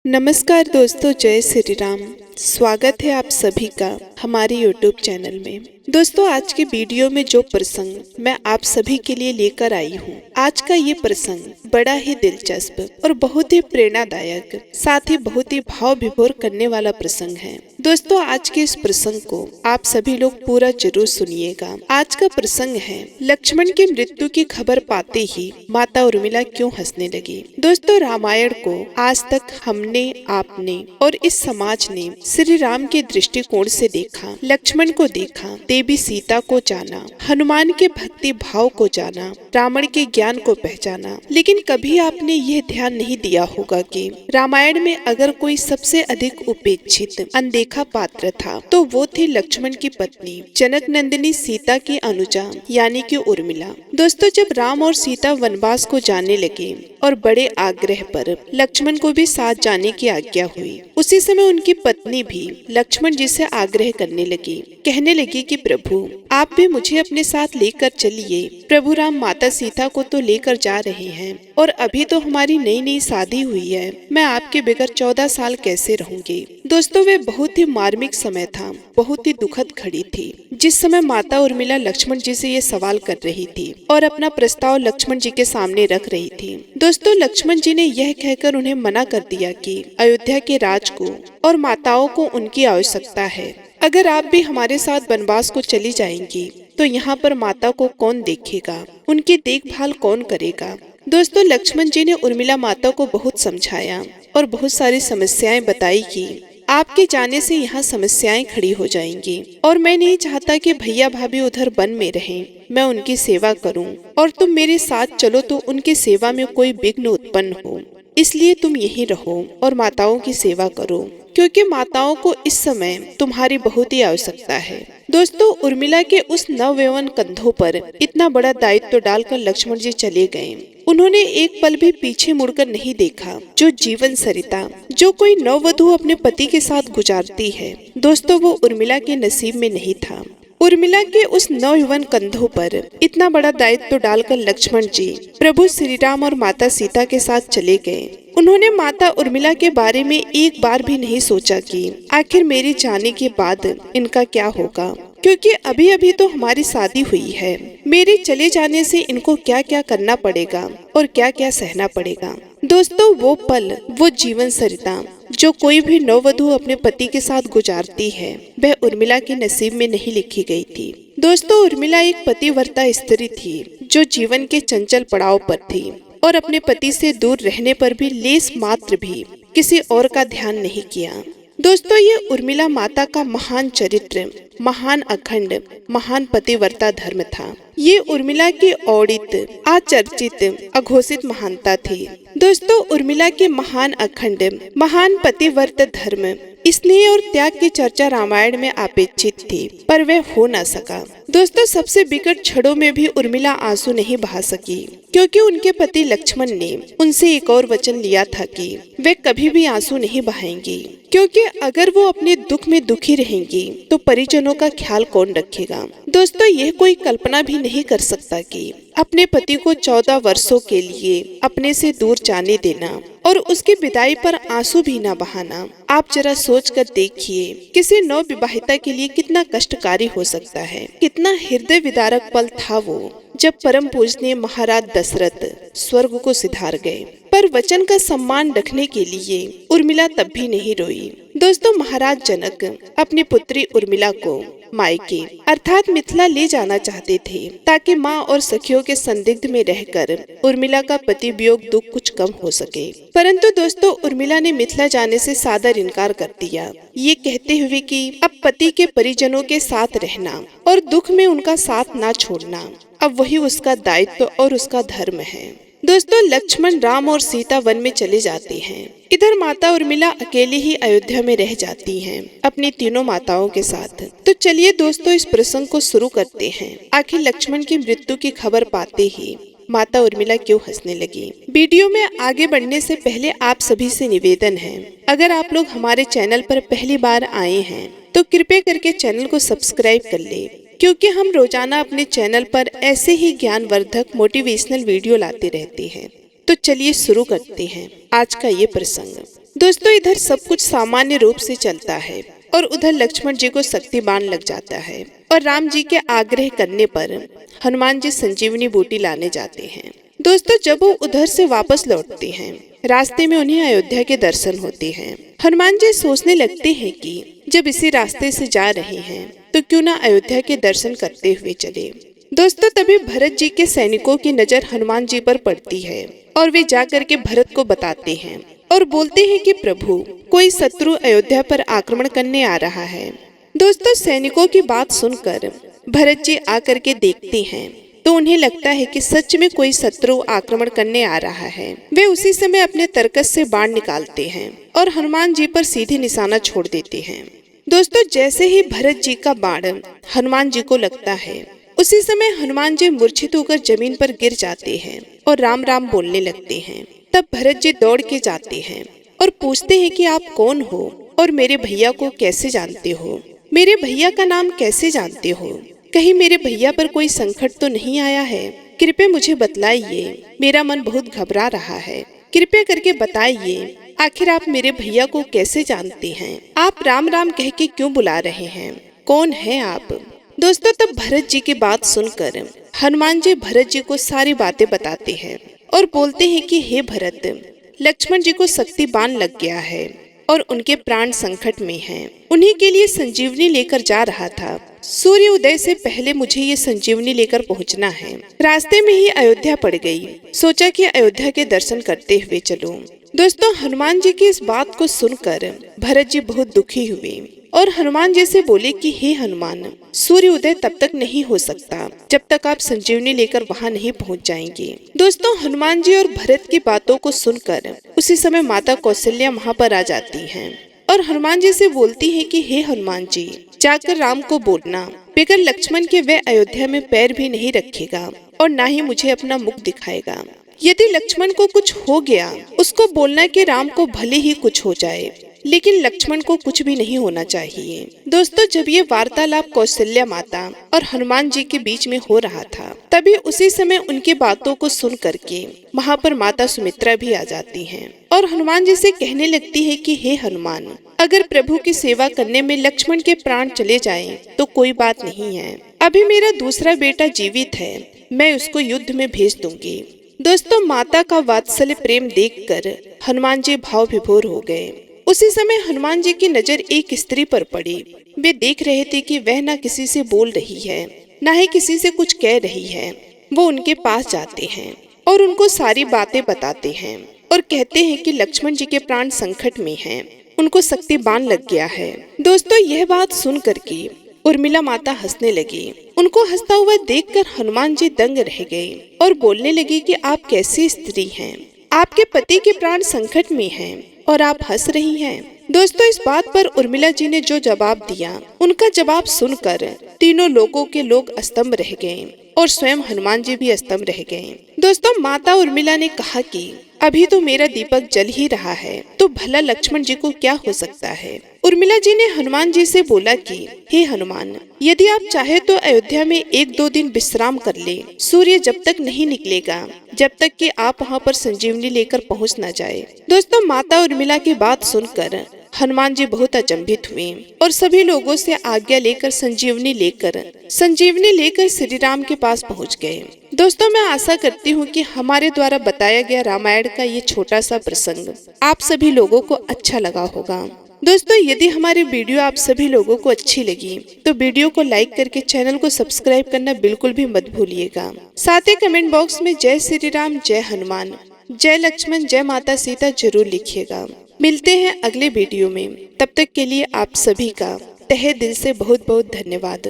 नमस्कार दोस्तों, जय श्री राम। स्वागत है आप सभी का हमारे YouTube चैनल में। दोस्तों, आज की वीडियो में जो प्रसंग मैं आप सभी के लिए लेकर आई हूँ, आज का ये प्रसंग बड़ा ही दिलचस्प और बहुत ही प्रेरणादायक, साथ ही बहुत ही भाव विभोर करने वाला प्रसंग है। दोस्तों, आज के इस प्रसंग को आप सभी लोग पूरा जरूर सुनिएगा। आज का प्रसंग है लक्ष्मण की मृत्यु की खबर पाते ही माता उर्मिला क्यों हंसने लगी। दोस्तों, रामायण को आज तक हमने, आपने और इस समाज ने श्री राम के दृष्टिकोण से देखा, लक्ष्मण को देखा, देवी सीता को जाना, हनुमान के भक्ति भाव को जाना, रावण के ज्ञान को पहचाना। लेकिन कभी आपने यह ध्यान नहीं दिया होगा कि रामायण में अगर कोई सबसे अधिक उपेक्षित, अनदेखा पात्र था तो वो थी लक्ष्मण की पत्नी, जनक नंदिनी सीता की अनुजा यानी कि उर्मिला। दोस्तों, जब राम और सीता वनवास को जाने लगे और बड़े आग्रह पर लक्ष्मण को भी साथ जाने की आज्ञा हुई, उसी समय उनकी पत्नी भी लक्ष्मण जी से आग्रह करने लगी, कहने लगी कि प्रभु, आप भी मुझे अपने साथ लेकर चलिए। प्रभु राम माता सीता को तो लेकर जा रहे हैं और अभी तो हमारी नई नई शादी हुई है, मैं आपके बगैर 14 साल कैसे रहूंगी। दोस्तों, वे बहुत ही मार्मिक समय था, बहुत ही दुखद घड़ी थी, जिस समय माता उर्मिला लक्ष्मण जी से ये सवाल कर रही थी और अपना प्रस्ताव लक्ष्मण जी के सामने रख रही थी। दोस्तों, लक्ष्मण जी ने यह कहकर उन्हें मना कर दिया कि अयोध्या के राज को और माताओं को उनकी आवश्यकता है। अगर आप भी हमारे साथ वनवास को चली जाएंगी तो यहाँ पर माता को कौन देखेगा, उनकी देखभाल कौन करेगा। दोस्तों, लक्ष्मण जी ने उर्मिला माता को बहुत समझाया और बहुत सारी समस्याएं बताई कि आपके जाने से यहाँ समस्याएं खड़ी हो जाएंगी और मैं नहीं चाहता कि भैया भाभी उधर वन में रहें, मैं उनकी सेवा करूं और तुम मेरे साथ चलो तो उनकी सेवा में कोई विघ्न उत्पन्न हो, इसलिए तुम यहीं रहो और माताओं की सेवा करो, क्योंकि माताओं को इस समय तुम्हारी बहुत ही आवश्यकता है। दोस्तों, उर्मिला के उस नवयौवन कंधों पर इतना बड़ा दायित्व डालकर लक्ष्मण जी चले गए। उन्होंने एक पल भी पीछे मुड़कर नहीं देखा। जो जीवन सरिता जो कोई नववधु अपने पति के साथ गुजारती है, दोस्तों, वो उर्मिला के नसीब में नहीं था। उर्मिला के उस नवयुवन कंधों पर इतना बड़ा दायित्व डालकर लक्ष्मण जी प्रभु श्री राम और माता सीता के साथ चले गए। उन्होंने माता उर्मिला के बारे में एक बार भी नहीं सोचा कि आखिर मेरे जाने के बाद इनका क्या होगा, क्योंकि अभी अभी तो हमारी शादी हुई है। मेरे चले जाने से इनको क्या क्या करना पड़ेगा और क्या क्या सहना पड़ेगा। दोस्तों, वो पल, वो जीवन सरिता जो कोई भी नववधु अपने पति के साथ गुजारती है, वह उर्मिला के नसीब में नहीं लिखी गई थी। दोस्तों, उर्मिला एक पतिव्रता स्त्री थी जो जीवन के चंचल पड़ाव पर थी और अपने पति से दूर रहने पर भी लेस मात्र भी किसी और का ध्यान नहीं किया। दोस्तों, ये उर्मिला माता का महान चरित्र, महान अखंड, महान पतिव्रता धर्म था। ये उर्मिला की औडित, आचर्चित, अघोषित महानता थी। दोस्तों, उर्मिला के महान अखंड, महान पतिव्रत धर्म, स्नेह और त्याग की चर्चा रामायण में अपेक्षित थी, पर वह हो न सका। दोस्तों, सबसे विकट क्षणों में भी उर्मिला आंसू नहीं बहा सकी, क्योंकि उनके पति लक्ष्मण ने उनसे एक और वचन लिया था कि वे कभी भी आंसू नहीं बहाएंगी, क्योंकि अगर वो अपने दुख में दुखी रहेंगी तो परिजनों का ख्याल कौन रखेगा। दोस्तों, यह कोई कल्पना भी नहीं कर सकता कि अपने पति को 14 वर्षों के लिए अपने से दूर जाने देना और उसकी विदाई पर आंसू भी न बहाना। आप जरा सोच कर देखिए, किसी नवविवाहिता के लिए कितना कष्टकारी हो सकता है। कितना हृदय विदारक पल था वो, जब परम पूजनीय महाराज दशरथ स्वर्ग को सिधार गए, पर वचन का सम्मान रखने के लिए उर्मिला तब भी नहीं रोई। दोस्तों, महाराज जनक अपनी पुत्री उर्मिला को मायके अर्थात मिथिला ले जाना चाहते थे, ताकि माँ और सखियों के संदिग्ध में रहकर उर्मिला का पति वियोग दुख कुछ कम हो सके। परंतु दोस्तों, उर्मिला ने मिथिला जाने से सादर इनकार कर दिया, ये कहते हुए कि अब पति के परिजनों के साथ रहना और दुख में उनका साथ ना छोड़ना अब वही उसका दायित्व और उसका धर्म है। दोस्तों, लक्ष्मण, राम और सीता वन में चले जाते हैं। इधर माता उर्मिला अकेली ही अयोध्या में रह जाती हैं, अपनी तीनों माताओं के साथ। तो चलिए दोस्तों, इस प्रसंग को शुरू करते हैं। आखिर लक्ष्मण की मृत्यु की खबर पाते ही माता उर्मिला क्यों हंसने लगी। वीडियो में आगे बढ़ने से पहले आप सभी से निवेदन है, अगर आप लोग हमारे चैनल पर पहली बार आए हैं तो कृपया करके चैनल को सब्सक्राइब कर ले, क्योंकि हम रोजाना अपने चैनल पर ऐसे ही ज्ञानवर्धक मोटिवेशनल वीडियो लाते रहते हैं। तो चलिए शुरू करते हैं आज का ये प्रसंग। दोस्तों इधर सब कुछ सामान्य रूप से चलता है और उधर लक्ष्मण जी को शक्ति बाण लग जाता है और राम जी के आग्रह करने पर हनुमान जी संजीवनी बूटी लाने जाते हैं। दोस्तों जब वो उधर से वापस लौटते हैं, रास्ते में उन्हें अयोध्या के दर्शन होते हैं। हनुमान जी सोचने लगते हैं कि जब इसी रास्ते से जा रहे हैं तो क्यों ना अयोध्या के दर्शन करते हुए चले। दोस्तों तभी भरत जी के सैनिकों की नजर हनुमान जी पर पड़ती है और वे जाकर के भरत को बताते हैं और बोलते हैं कि प्रभु कोई शत्रु अयोध्या पर आक्रमण करने आ रहा है। दोस्तों सैनिकों की बात सुनकर भरत जी आकर के देखते हैं तो उन्हें लगता है कि सच में कोई शत्रु आक्रमण करने आ रहा है। वे उसी समय अपने तरकस से बाण निकालते हैं और हनुमान जी पर सीधे निशाना छोड़ देते हैं। दोस्तों जैसे ही भरत जी का बाण हनुमान जी को लगता है, उसी समय हनुमान जी मूर्छित होकर जमीन पर गिर जाते हैं और राम राम बोलने लगते हैं। तब भरत जी दौड़ के जाते हैं और पूछते हैं कि आप कौन हो और मेरे भैया को कैसे जानते हो, मेरे भैया का नाम कैसे जानते हो, कहीं मेरे भैया पर कोई संकट तो नहीं आया है, कृपया मुझे बतलाइए, मेरा मन बहुत घबरा रहा है, कृपया करके बताइए आखिर आप मेरे भैया को कैसे जानते हैं, आप राम राम कह के क्यों बुला रहे हैं, कौन है आप। दोस्तों तब भरत जी की बात सुनकर हनुमान जी भरत जी को सारी बातें बताते हैं और बोलते हैं कि हे भरत, लक्ष्मण जी को शक्ति बाण लग गया है और उनके प्राण संकट में हैं। उन्हीं के लिए संजीवनी लेकर जा रहा था। सूर्य उदय से पहले मुझे ये संजीवनी लेकर पहुंचना है। रास्ते में ही अयोध्या पड़ गई, सोचा कि अयोध्या के दर्शन करते हुए चलूं। दोस्तों हनुमान जी की इस बात को सुनकर भरत जी बहुत दुखी हुए और हनुमान जी से बोले कि हे हनुमान, सूर्य उदय तब तक नहीं हो सकता जब तक आप संजीवनी लेकर वहां नहीं पहुंच जाएंगे। दोस्तों हनुमान जी और भरत की बातों को सुनकर उसी समय माता कौशल्या वहां पर आ जाती हैं और हनुमान जी से बोलती हैं कि हे हनुमान जी, जाकर राम को बोलना बगैर लक्ष्मण के वह अयोध्या में पैर भी नहीं रखेगा और ना ही मुझे अपना मुख दिखाएगा। यदि लक्ष्मण को कुछ हो गया, उसको बोलना कि राम को भले ही कुछ हो जाए, लेकिन लक्ष्मण को कुछ भी नहीं होना चाहिए। दोस्तों जब ये वार्तालाप कौशल्या माता और हनुमान जी के बीच में हो रहा था, तभी उसी समय उनकी बातों को सुन करके वहाँ पर माता सुमित्रा भी आ जाती हैं और हनुमान जी से कहने लगती है कि हे हनुमान, अगर प्रभु की सेवा करने में लक्ष्मण के प्राण चले जाएं तो कोई बात नहीं है, अभी मेरा दूसरा बेटा जीवित है, मैं उसको युद्ध में भेज दूंगी। दोस्तों माता का वात्सल्य प्रेम देखकर हनुमान जी भाव विभोर हो गए। उसी समय हनुमान जी की नजर एक स्त्री पर पड़ी। वे देख रहे थे कि वह न किसी से बोल रही है, न ही किसी से कुछ कह रही है। वो उनके पास जाते हैं और उनको सारी बातें बताते हैं और कहते हैं कि लक्ष्मण जी के प्राण संकट में हैं, उनको शक्ति बाण लग गया है। दोस्तों यह बात सुन करके उर्मिला माता हंसने लगी। उनको हंसता हुआ देखकर हनुमान जी दंग रह गए और बोलने लगी कि आप कैसी स्त्री हैं, आपके पति के प्राण संकट में हैं और आप हंस रही हैं। दोस्तों इस बात पर उर्मिला जी ने जो जवाब दिया, उनका जवाब सुनकर तीनों लोगों के लोग स्तंभ रह गए और स्वयं हनुमान जी भी स्तंभ रह गए। दोस्तों माता उर्मिला ने कहा कि अभी तो मेरा दीपक जल ही रहा है, तो भला लक्ष्मण जी को क्या हो सकता है। उर्मिला जी ने हनुमान जी से बोला कि हे हनुमान, यदि आप चाहे तो अयोध्या में 1-2 दिन विश्राम कर ले। सूर्य जब तक नहीं निकलेगा, जब तक कि आप वहां पर संजीवनी लेकर पहुंच न जाए। दोस्तों माता उर्मिला की बात सुनकर हनुमान जी बहुत अचंभित हुए और सभी लोगों से आज्ञा लेकर संजीवनी लेकर श्री राम के पास पहुंच गए। दोस्तों मैं आशा करती हूं कि हमारे द्वारा बताया गया रामायण का ये छोटा सा प्रसंग आप सभी लोगों को अच्छा लगा होगा। दोस्तों यदि हमारी वीडियो आप सभी लोगों को अच्छी लगी तो वीडियो को लाइक करके चैनल को सब्सक्राइब करना बिल्कुल भी मत भूलिएगा। साथ ही कमेंट बॉक्स में जय श्री राम, जय हनुमान, जय लक्ष्मण, जय माता सीता जरूर लिखिएगा। मिलते हैं अगले वीडियो में, तब तक के लिए आप सभी का तहे दिल से बहुत बहुत धन्यवाद।